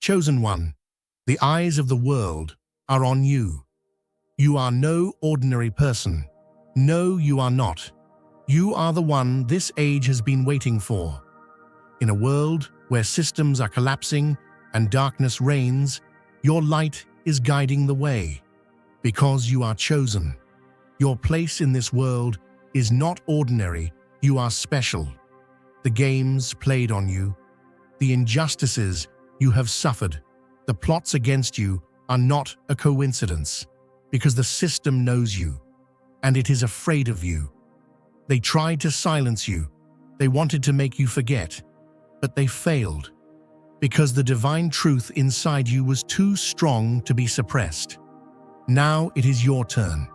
Chosen one, the eyes of the world are on you. You are no ordinary person. No, you are not. You are the one this age has been waiting for. In a world where systems are collapsing and darkness reigns, your light is guiding the way. Because you are chosen. Your place in this world is not ordinary, you are special. The games played on you, the injustices you have suffered, the plots against you are not a coincidence, because the system knows you, and it is afraid of you. They tried to silence you, they wanted to make you forget, but they failed, because the divine truth inside you was too strong to be suppressed. Now it is your turn.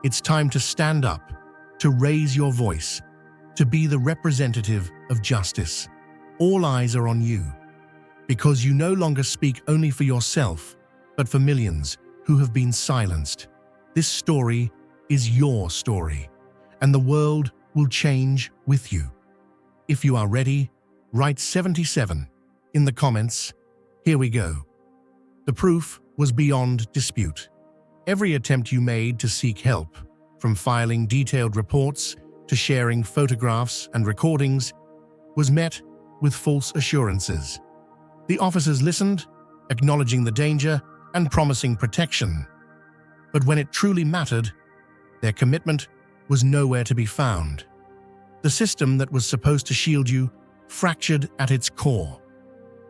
It's time to stand up, to raise your voice, to be the representative of justice. All eyes are on you, because you no longer speak only for yourself, but for millions who have been silenced. This story is your story, and the world will change with you. If you are ready, write 77 in the comments. Here we go. The proof was beyond dispute. Every attempt you made to seek help, from filing detailed reports to sharing photographs and recordings, was met with false assurances. The officers listened, acknowledging the danger and promising protection. But when it truly mattered, their commitment was nowhere to be found. The system that was supposed to shield you fractured at its core.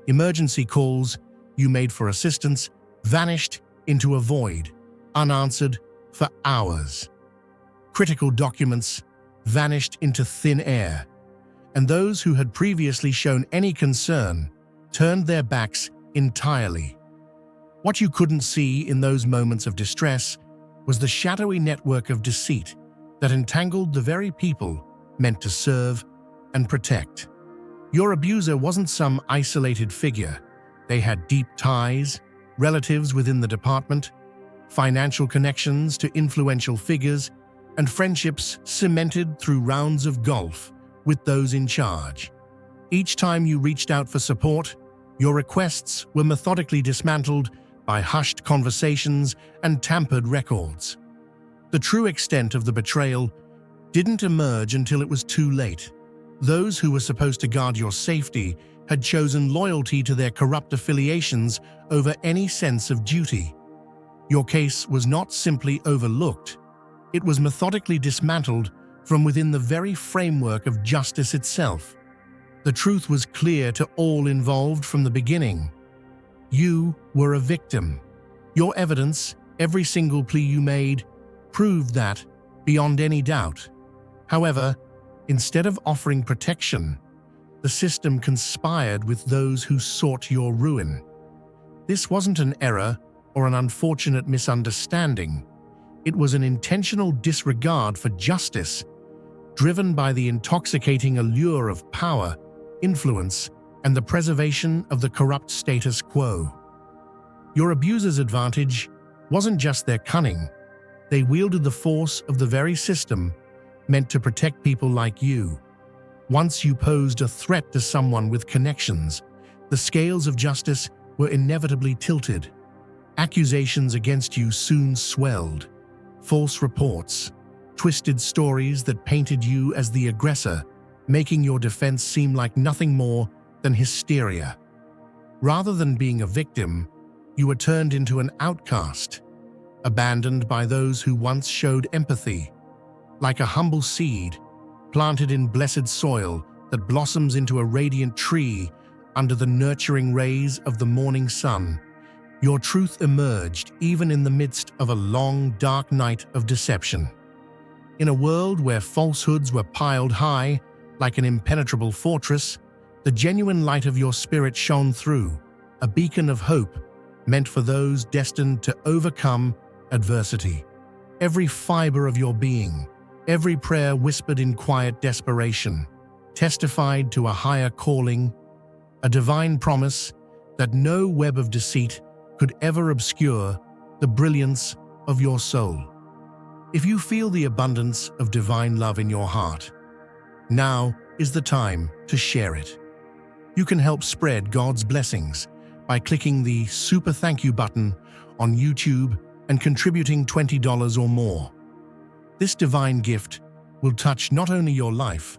Emergency calls you made for assistance vanished into a void, unanswered for hours. Critical documents vanished into thin air, and those who had previously shown any concern turned their backs entirely. What you couldn't see in those moments of distress was the shadowy network of deceit that entangled the very people meant to serve and protect. Your abuser wasn't some isolated figure. They had deep ties, relatives within the department, financial connections to influential figures, and friendships cemented through rounds of golf with those in charge. Each time you reached out for support, your requests were methodically dismantled by hushed conversations and tampered records. The true extent of the betrayal didn't emerge until it was too late. Those who were supposed to guard your safety had chosen loyalty to their corrupt affiliations over any sense of duty. Your case was not simply overlooked, it was methodically dismantled from within the very framework of justice itself. The truth was clear to all involved from the beginning. You were a victim. Your evidence, every single plea you made, proved that, beyond any doubt. However, instead of offering protection, the system conspired with those who sought your ruin. This wasn't an error or an unfortunate misunderstanding. It was an intentional disregard for justice, driven by the intoxicating allure of power, influence, and the preservation of the corrupt status quo. Your abuser's advantage wasn't just their cunning. They wielded the force of the very system meant to protect people like you. Once you posed a threat to someone with connections, the scales of justice were inevitably tilted. Accusations against you soon swelled. False reports, twisted stories that painted you as the aggressor, making your defense seem like nothing more than hysteria. Rather than being a victim, you were turned into an outcast, abandoned by those who once showed empathy. Like a humble seed, planted in blessed soil that blossoms into a radiant tree under the nurturing rays of the morning sun, your truth emerged even in the midst of a long, dark night of deception. In a world where falsehoods were piled high, like an impenetrable fortress, the genuine light of your spirit shone through, a beacon of hope meant for those destined to overcome adversity. Every fiber of your being, every prayer whispered in quiet desperation, testified to a higher calling, a divine promise that no web of deceit could ever obscure the brilliance of your soul. If you feel the abundance of divine love in your heart, now is the time to share it. You can help spread God's blessings by clicking the Super Thank You button on YouTube and contributing $20 or more. This divine gift will touch not only your life,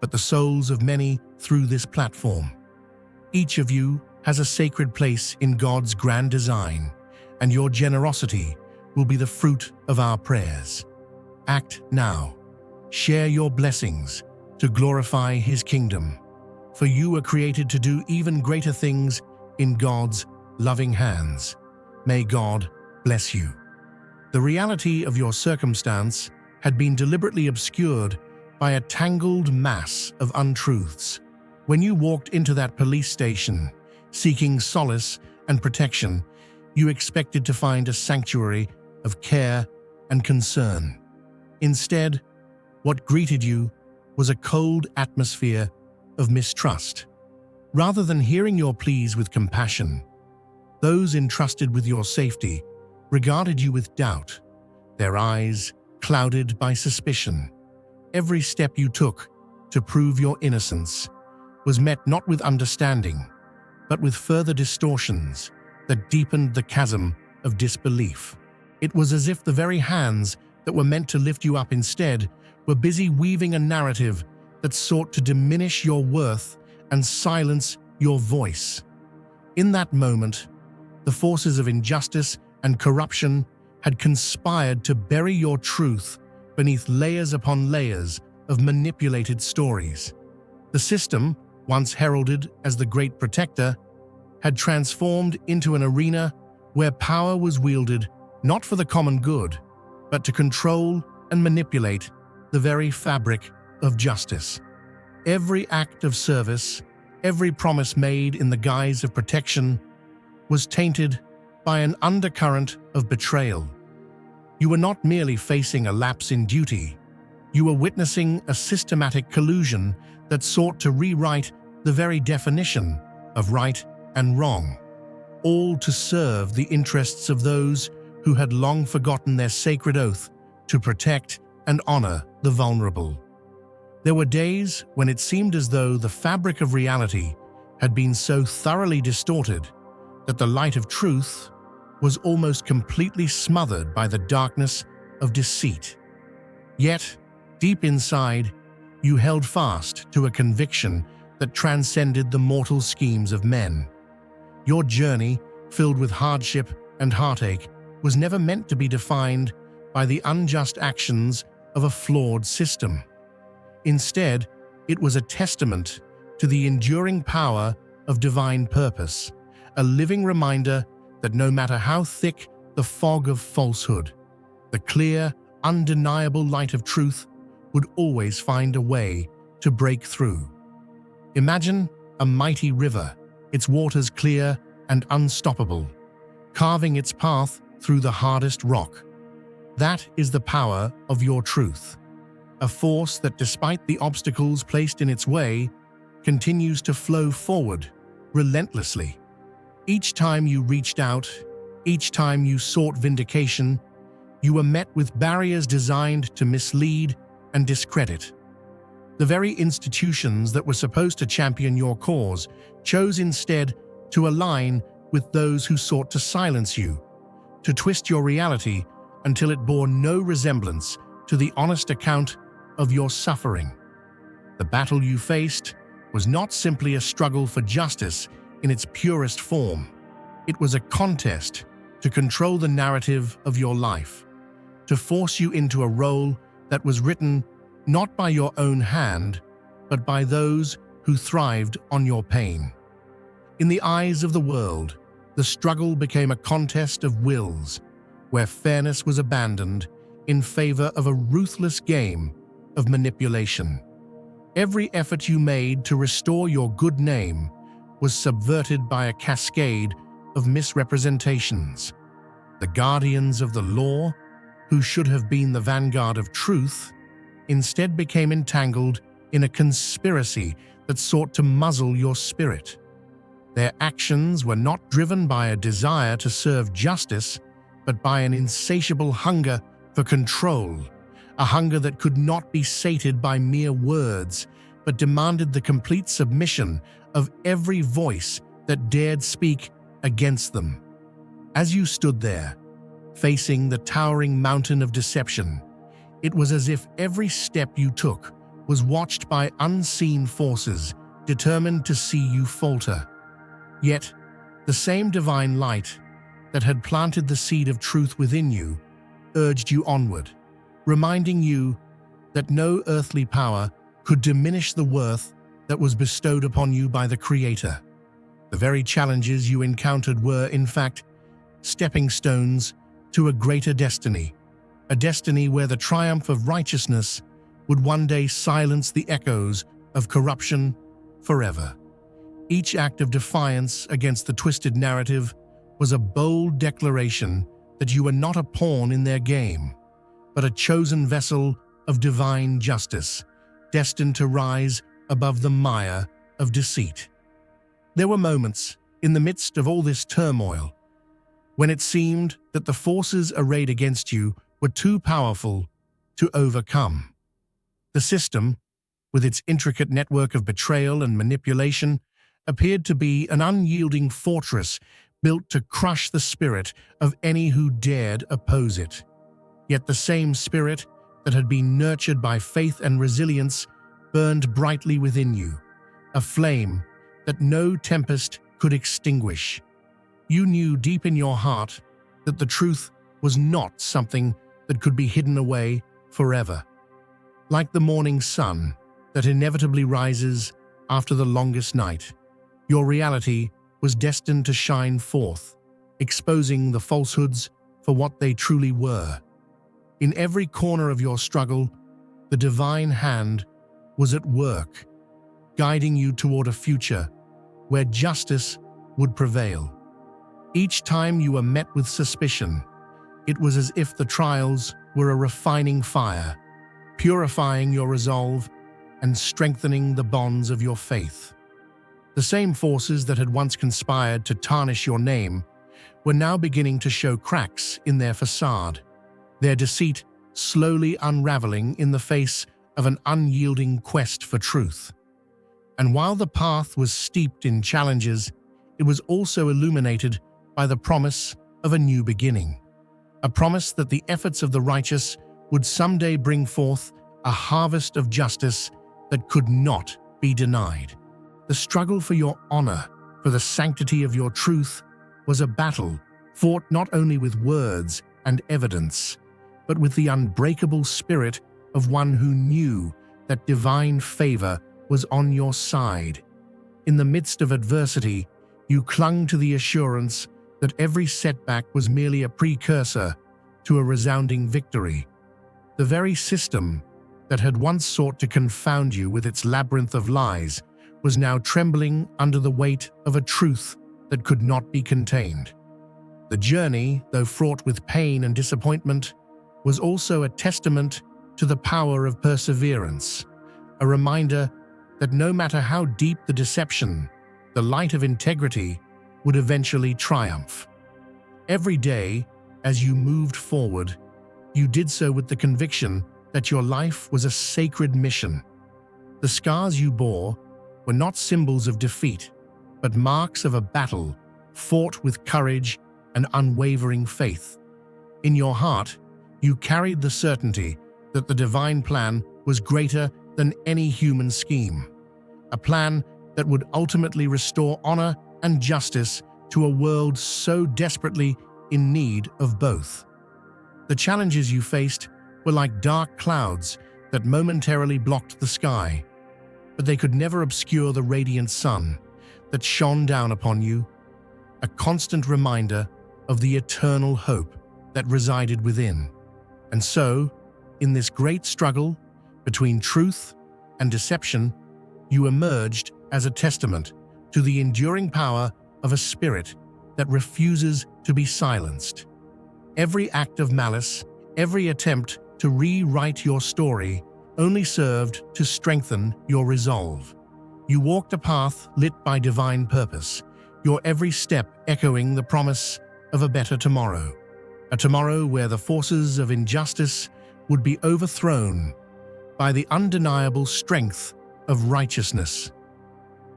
but the souls of many through this platform. Each of you has a sacred place in God's grand design, and your generosity will be the fruit of our prayers. Act now. Share your blessings to glorify His kingdom, for you were created to do even greater things in God's loving hands. May God bless you. The reality of your circumstance had been deliberately obscured by a tangled mass of untruths. When you walked into that police station, seeking solace and protection, you expected to find a sanctuary of care and concern. Instead, what greeted you was a cold atmosphere of mistrust. Rather than hearing your pleas with compassion, those entrusted with your safety regarded you with doubt, their eyes clouded by suspicion. Every step you took to prove your innocence was met not with understanding, but with further distortions that deepened the chasm of disbelief. It was as if the very hands that were meant to lift you up instead were busy weaving a narrative that sought to diminish your worth and silence your voice. In that moment, the forces of injustice and corruption had conspired to bury your truth beneath layers upon layers of manipulated stories. The system, once heralded as the Great Protector, had transformed into an arena where power was wielded not for the common good, but to control and manipulate the very fabric of justice. Every act of service, every promise made in the guise of protection, was tainted by an undercurrent of betrayal. You were not merely facing a lapse in duty, you were witnessing a systematic collusion that sought to rewrite the very definition of right and wrong, all to serve the interests of those who had long forgotten their sacred oath to protect and honor the vulnerable. There were days when it seemed as though the fabric of reality had been so thoroughly distorted that the light of truth was almost completely smothered by the darkness of deceit. Yet, deep inside, you held fast to a conviction that transcended the mortal schemes of men. Your journey, filled with hardship and heartache, was never meant to be defined by the unjust actions of a flawed system. Instead, it was a testament to the enduring power of divine purpose, a living reminder that no matter how thick the fog of falsehood, the clear, undeniable light of truth would always find a way to break through. Imagine a mighty river, its waters clear and unstoppable, carving its path through the hardest rock. That is the power of your truth, a force that, despite the obstacles placed in its way, continues to flow forward relentlessly. Each time you reached out, each time you sought vindication, you were met with barriers designed to mislead and discredit. The very institutions that were supposed to champion your cause chose instead to align with those who sought to silence you, to twist your reality until it bore no resemblance to the honest account of your suffering. The battle you faced was not simply a struggle for justice in its purest form. It was a contest to control the narrative of your life, to force you into a role that was written not by your own hand, but by those who thrived on your pain. In the eyes of the world, the struggle became a contest of wills, where fairness was abandoned in favor of a ruthless game of manipulation. Every effort you made to restore your good name was subverted by a cascade of misrepresentations. The guardians of the law, who should have been the vanguard of truth, instead became entangled in a conspiracy that sought to muzzle your spirit. Their actions were not driven by a desire to serve justice, but by an insatiable hunger for control, a hunger that could not be sated by mere words, but demanded the complete submission of every voice that dared speak against them. As you stood there, facing the towering mountain of deception, it was as if every step you took was watched by unseen forces determined to see you falter. Yet, the same divine light that had planted the seed of truth within you urged you onward, reminding you that no earthly power could diminish the worth that was bestowed upon you by the Creator. The very challenges you encountered were, in fact, stepping stones to a greater destiny, a destiny where the triumph of righteousness would one day silence the echoes of corruption forever. Each act of defiance against the twisted narrative was a bold declaration that you were not a pawn in their game, but a chosen vessel of divine justice, destined to rise above the mire of deceit. There were moments, in the midst of all this turmoil, when it seemed that the forces arrayed against you were too powerful to overcome. The system, with its intricate network of betrayal and manipulation, appeared to be an unyielding fortress built to crush the spirit of any who dared oppose it. Yet the same spirit that had been nurtured by faith and resilience burned brightly within you, a flame that no tempest could extinguish. You knew deep in your heart that the truth was not something that could be hidden away forever. Like the morning sun that inevitably rises after the longest night, your reality was destined to shine forth, exposing the falsehoods for what they truly were. In every corner of your struggle, the divine hand was at work, guiding you toward a future where justice would prevail. Each time you were met with suspicion, it was as if the trials were a refining fire, purifying your resolve and strengthening the bonds of your faith. The same forces that had once conspired to tarnish your name were now beginning to show cracks in their facade, their deceit slowly unraveling in the face of an unyielding quest for truth. And while the path was steeped in challenges, it was also illuminated by the promise of a new beginning, a promise that the efforts of the righteous would someday bring forth a harvest of justice that could not be denied. The struggle for your honor, for the sanctity of your truth, was a battle fought not only with words and evidence, but with the unbreakable spirit of one who knew that divine favor was on your side. In the midst of adversity, you clung to the assurance that every setback was merely a precursor to a resounding victory. The very system that had once sought to confound you with its labyrinth of lies was now trembling under the weight of a truth that could not be contained. The journey, though fraught with pain and disappointment, was also a testament to the power of perseverance, a reminder that no matter how deep the deception, the light of integrity would eventually triumph. Every day, as you moved forward, you did so with the conviction that your life was a sacred mission. The scars you bore were not symbols of defeat, but marks of a battle fought with courage and unwavering faith. In your heart, you carried the certainty that the divine plan was greater than any human scheme, a plan that would ultimately restore honor and justice to a world so desperately in need of both. The challenges you faced were like dark clouds that momentarily blocked the sky, but they could never obscure the radiant sun that shone down upon you, a constant reminder of the eternal hope that resided within. And so, in this great struggle between truth and deception, you emerged as a testament to the enduring power of a spirit that refuses to be silenced. Every act of malice, every attempt to rewrite your story only served to strengthen your resolve. You walked a path lit by divine purpose, your every step echoing the promise of a better tomorrow, a tomorrow where the forces of injustice would be overthrown by the undeniable strength of righteousness.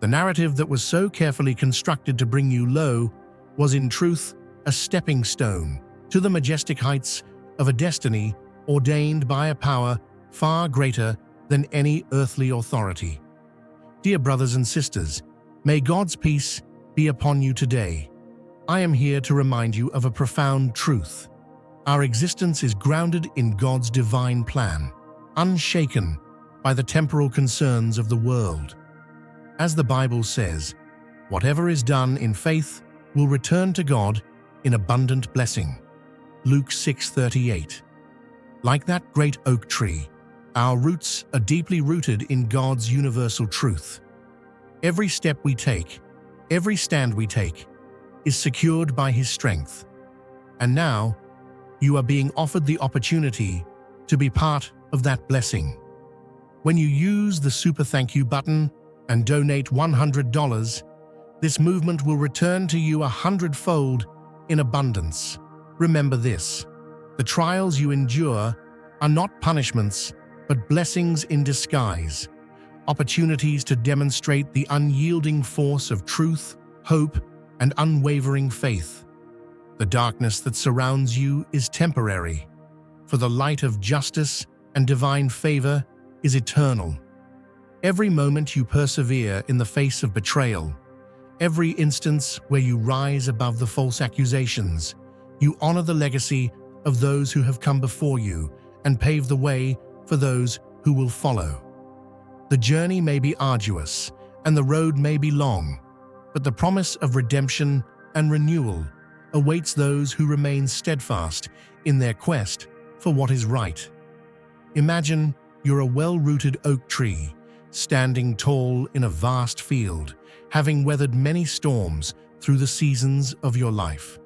The narrative that was so carefully constructed to bring you low was in truth a stepping stone to the majestic heights of a destiny ordained by a power far greater than any earthly authority. Dear brothers and sisters, may God's peace be upon you today. I am here to remind you of a profound truth. Our existence is grounded in God's divine plan, unshaken by the temporal concerns of the world. As the Bible says, whatever is done in faith will return to God in abundant blessing. Luke 6:38. Like that great oak tree, our roots are deeply rooted in God's universal truth. Every step we take, every stand we take, is secured by His strength. And now, you are being offered the opportunity to be part of that blessing. When you use the Super Thank You button and donate $100, this movement will return to you 100-fold in abundance. Remember this: the trials you endure are not punishments, but blessings in disguise, opportunities to demonstrate the unyielding force of truth, hope, and unwavering faith. The darkness that surrounds you is temporary, for the light of justice and divine favor is eternal. Every moment you persevere in the face of betrayal, every instance where you rise above the false accusations, you honor the legacy of those who have come before you and pave the way for those who will follow. The journey may be arduous and the road may be long, but the promise of redemption and renewal awaits those who remain steadfast in their quest for what is right. Imagine you're a well-rooted oak tree, standing tall in a vast field, having weathered many storms through the seasons of your life.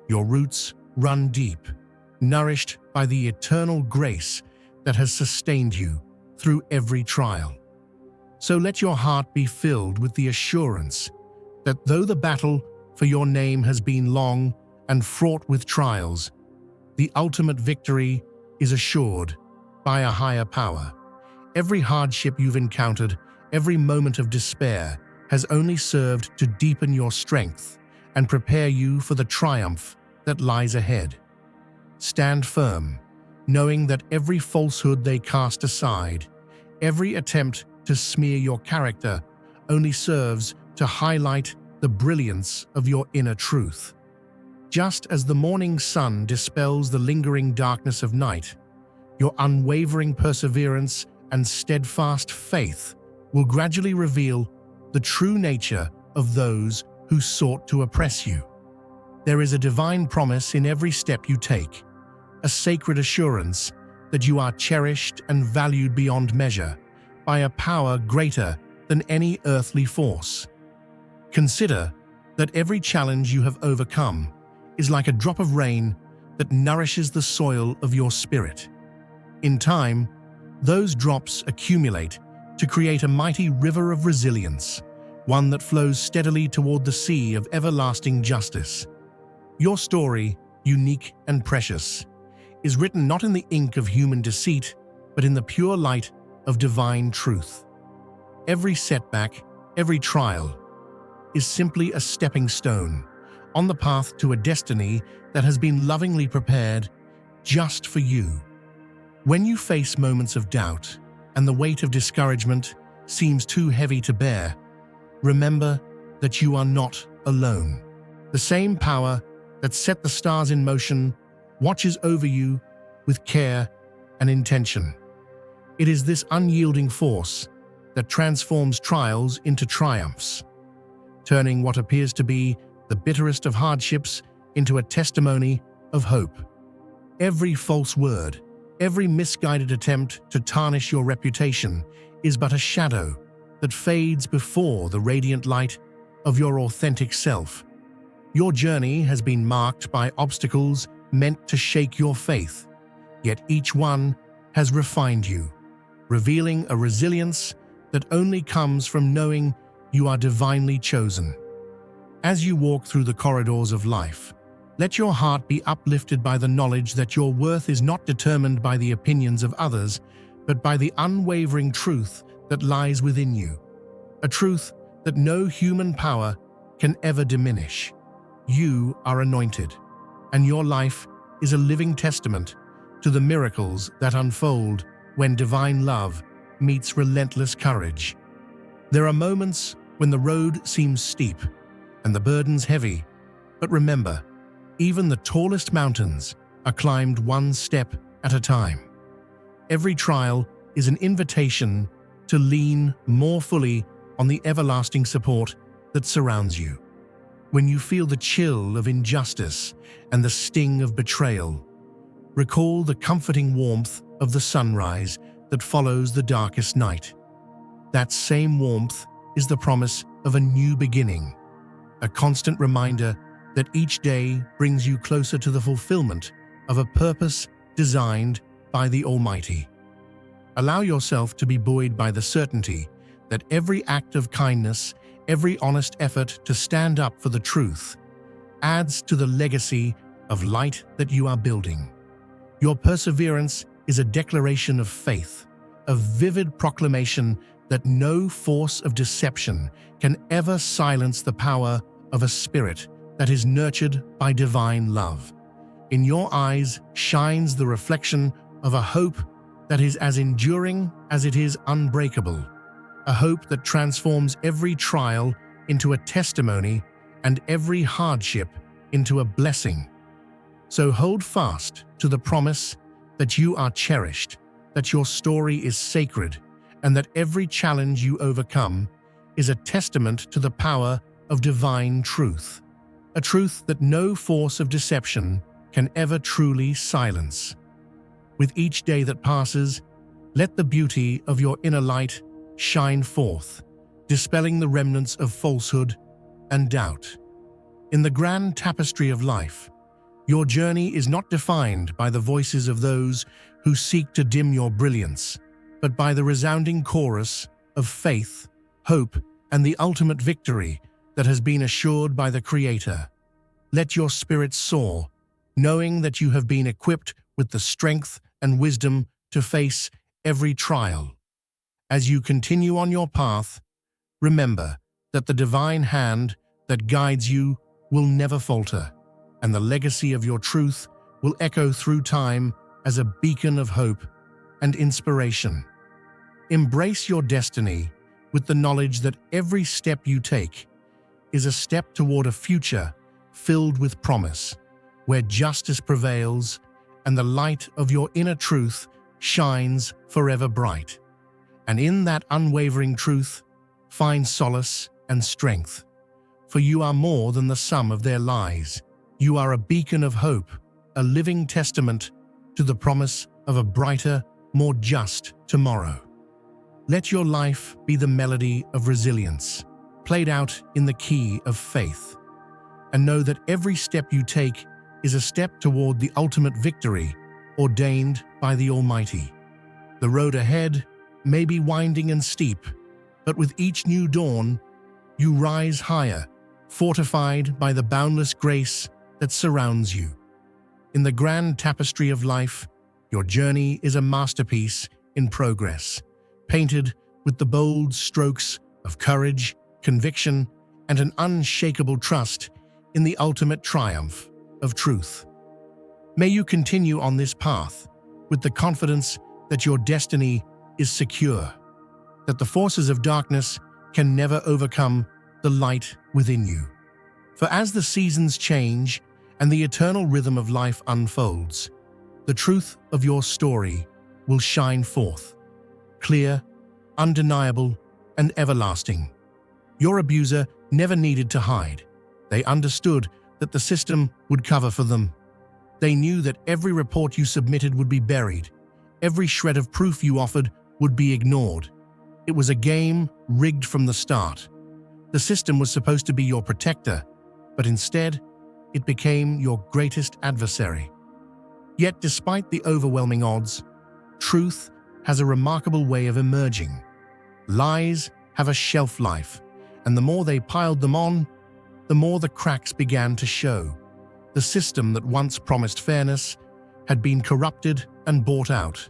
Your roots run deep, nourished by the eternal grace that has sustained you through every trial. So let your heart be filled with the assurance that though the battle for your name has been long and fraught with trials, the ultimate victory is assured by a higher power. Every hardship you've encountered, every moment of despair, has only served to deepen your strength and prepare you for the triumph that lies ahead. Stand firm, knowing that every falsehood they cast aside, every attempt to smear your character, only serves to highlight the brilliance of your inner truth. Just as the morning sun dispels the lingering darkness of night, your unwavering perseverance and steadfast faith will gradually reveal the true nature of those who sought to oppress you. There is a divine promise in every step you take, a sacred assurance that you are cherished and valued beyond measure by a power greater than any earthly force. Consider that every challenge you have overcome is like a drop of rain that nourishes the soil of your spirit. In time, those drops accumulate to create a mighty river of resilience, one that flows steadily toward the sea of everlasting justice. Your story, unique and precious, is written not in the ink of human deceit, but in the pure light of divine truth. Every setback, every trial, is simply a stepping stone on the path to a destiny that has been lovingly prepared just for you. When you face moments of doubt and the weight of discouragement seems too heavy to bear, remember that you are not alone. The same power that set the stars in motion watches over you with care and intention. It is this unyielding force that transforms trials into triumphs, turning what appears to be the bitterest of hardships into a testimony of hope. Every false word, every misguided attempt to tarnish your reputation is but a shadow that fades before the radiant light of your authentic self. Your journey has been marked by obstacles meant to shake your faith, yet each one has refined you, revealing a resilience that only comes from knowing you are divinely chosen. As you walk through the corridors of life, let your heart be uplifted by the knowledge that your worth is not determined by the opinions of others, but by the unwavering truth that lies within you, a truth that no human power can ever diminish. You are anointed, and your life is a living testament to the miracles that unfold when divine love meets relentless courage. There are moments when the road seems steep and the burdens heavy, but remember, even the tallest mountains are climbed one step at a time. Every trial is an invitation to lean more fully on the everlasting support that surrounds you. When you feel the chill of injustice and the sting of betrayal, recall the comforting warmth of the sunrise that follows the darkest night. That same warmth is the promise of a new beginning, a constant reminder that each day brings you closer to the fulfillment of a purpose designed by the Almighty. Allow yourself to be buoyed by the certainty that every act of kindness, every honest effort to stand up for the truth, adds to the legacy of light that you are building. Your perseverance is a declaration of faith, a vivid proclamation that no force of deception can ever silence the power of a spirit that is nurtured by divine love. In your eyes shines the reflection of a hope that is as enduring as it is unbreakable, a hope that transforms every trial into a testimony and every hardship into a blessing. So hold fast to the promise that you are cherished, that your story is sacred, and that every challenge you overcome is a testament to the power of divine truth, a truth that no force of deception can ever truly silence. With each day that passes, let the beauty of your inner light shine forth, dispelling the remnants of falsehood and doubt. In the grand tapestry of life, your journey is not defined by the voices of those who seek to dim your brilliance, but by the resounding chorus of faith, hope, and the ultimate victory that has been assured by the Creator. Let your spirit soar, knowing that you have been equipped with the strength and wisdom to face every trial. As you continue on your path, remember that the divine hand that guides you will never falter, and the legacy of your truth will echo through time as a beacon of hope and inspiration. Embrace your destiny with the knowledge that every step you take is a step toward a future filled with promise, where justice prevails and the light of your inner truth shines forever bright. And in that unwavering truth, find solace and strength. For you are more than the sum of their lies. You are a beacon of hope, a living testament to the promise of a brighter, more just tomorrow. Let your life be the melody of resilience, played out in the key of faith. And know that every step you take is a step toward the ultimate victory ordained by the Almighty. The road ahead may be winding and steep, but with each new dawn, you rise higher, fortified by the boundless grace that surrounds you. In the grand tapestry of life, your journey is a masterpiece in progress, painted with the bold strokes of courage, conviction, and an unshakable trust in the ultimate triumph of truth. May you continue on this path with the confidence that your destiny is secure, that the forces of darkness can never overcome the light within you. For as the seasons change and the eternal rhythm of life unfolds, the truth of your story will shine forth, clear, undeniable, and everlasting. Your abuser never needed to hide. They understood that the system would cover for them. They knew that every report you submitted would be buried, every shred of proof you offered would be ignored. It was a game rigged from the start. The system was supposed to be your protector, but instead, it became your greatest adversary. Yet despite the overwhelming odds, truth has a remarkable way of emerging. Lies have a shelf life, and the more they piled them on, the more the cracks began to show. The system that once promised fairness had been corrupted and bought out,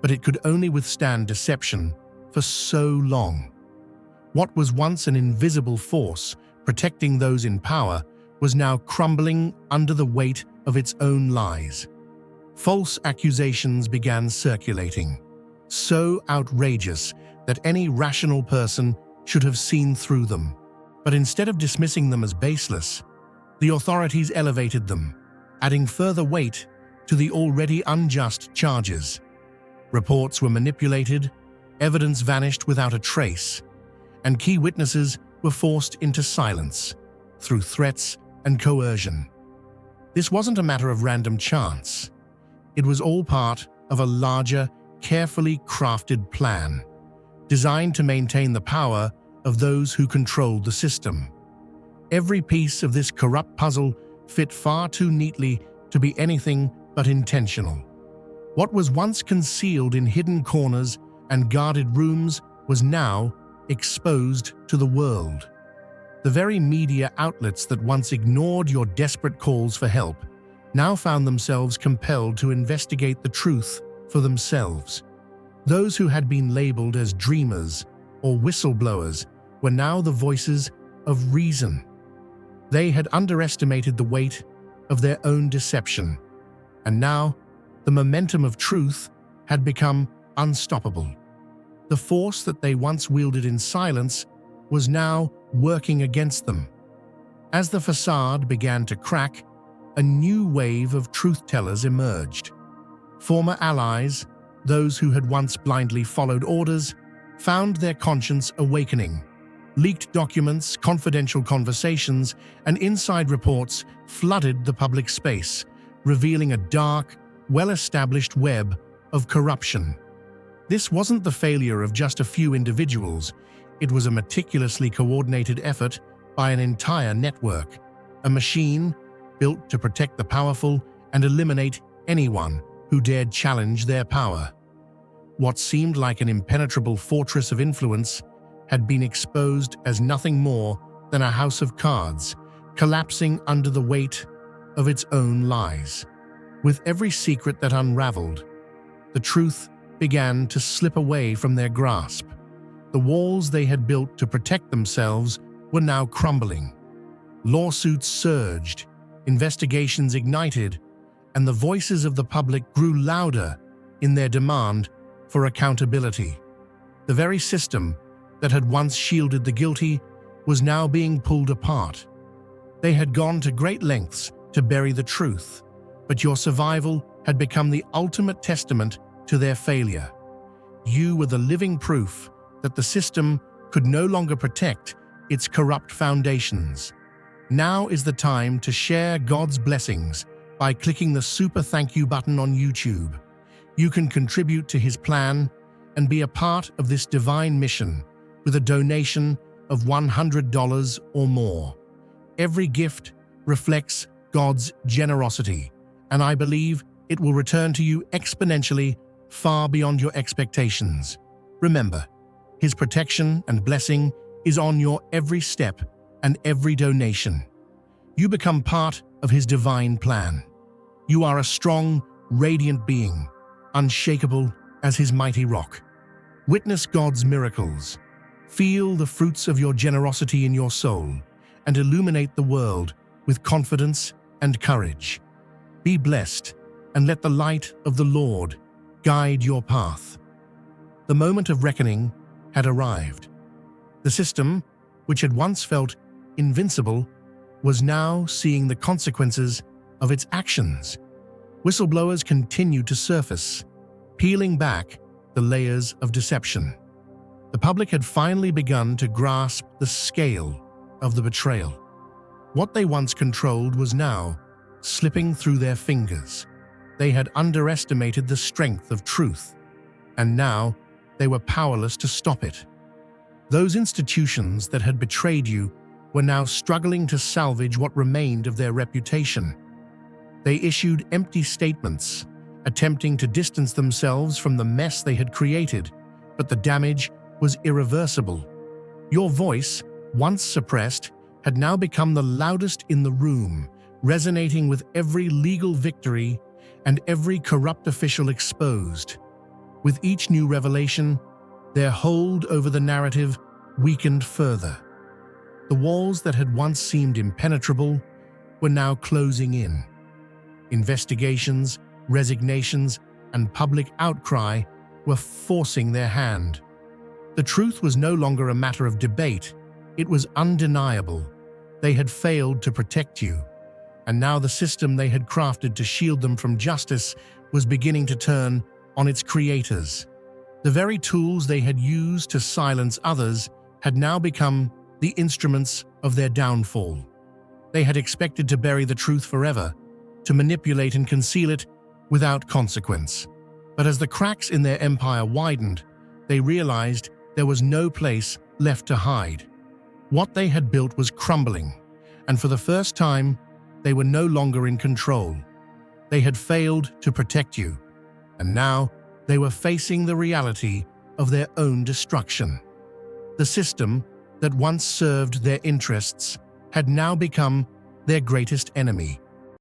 but it could only withstand deception for so long. What was once an invisible force protecting those in power was now crumbling under the weight of its own lies. False accusations began circulating, so outrageous that any rational person should have seen through them. But instead of dismissing them as baseless, the authorities elevated them, adding further weight to the already unjust charges. Reports were manipulated, evidence vanished without a trace, and key witnesses were forced into silence through threats and coercion. This wasn't a matter of random chance. It was all part of a larger, carefully crafted plan, designed to maintain the power of those who controlled the system. Every piece of this corrupt puzzle fit far too neatly to be anything but intentional. What was once concealed in hidden corners and guarded rooms was now exposed to the world. The very media outlets that once ignored your desperate calls for help now found themselves compelled to investigate the truth for themselves. Those who had been labeled as dreamers or whistleblowers were now the voices of reason. They had underestimated the weight of their own deception, and now the momentum of truth had become unstoppable. The force that they once wielded in silence was now working against them. As the facade began to crack, a new wave of truth-tellers emerged. Former allies, those who had once blindly followed orders, found their conscience awakening. Leaked documents, confidential conversations, and inside reports flooded the public space, revealing a dark, well-established web of corruption. This wasn't the failure of just a few individuals. It was a meticulously coordinated effort by an entire network, a machine built to protect the powerful and eliminate anyone who dared challenge their power. What seemed like an impenetrable fortress of influence had been exposed as nothing more than a house of cards, collapsing under the weight of its own lies. With every secret that unraveled, the truth began to slip away from their grasp. The walls they had built to protect themselves were now crumbling. Lawsuits surged, investigations ignited, and the voices of the public grew louder in their demand for accountability. The very system that had once shielded the guilty was now being pulled apart. They had gone to great lengths to bury the truth, but your survival had become the ultimate testament to their failure. You were the living proof that the system could no longer protect its corrupt foundations. Now is the time to share God's blessings by clicking the super thank you button on YouTube. You can contribute to His plan and be a part of this divine mission with a donation of $100 or more. Every gift reflects God's generosity, and I believe it will return to you exponentially, far beyond your expectations. Remember, His protection and blessing is on your every step and every donation. You become part of His divine plan. You are a strong, radiant being, unshakable as His mighty rock. Witness God's miracles. Feel the fruits of your generosity in your soul, and illuminate the world with confidence and courage. Be blessed, and let the light of the Lord guide your path. The moment of reckoning had arrived. The system, which had once felt invincible, was now seeing the consequences of its actions. Whistleblowers continued to surface, peeling back the layers of deception. The public had finally begun to grasp the scale of the betrayal. What they once controlled was now slipping through their fingers. They had underestimated the strength of truth, and now they were powerless to stop it. Those institutions that had betrayed you were now struggling to salvage what remained of their reputation. They issued empty statements, attempting to distance themselves from the mess they had created, but the damage was irreversible. Your voice, once suppressed, had now become the loudest in the room, resonating with every legal victory and every corrupt official exposed. With each new revelation, their hold over the narrative weakened further. The walls that had once seemed impenetrable were now closing in. Investigations, resignations, and public outcry were forcing their hand. The truth was no longer a matter of debate. It was undeniable. They had failed to protect you, and now the system they had crafted to shield them from justice was beginning to turn on its creators. The very tools they had used to silence others had now become the instruments of their downfall. They had expected to bury the truth forever, to manipulate and conceal it without consequence. But as the cracks in their empire widened, they realized there was no place left to hide. What they had built was crumbling, and for the first time, they were no longer in control. They had failed to protect you, and now they were facing the reality of their own destruction. The system that once served their interests had now become their greatest enemy.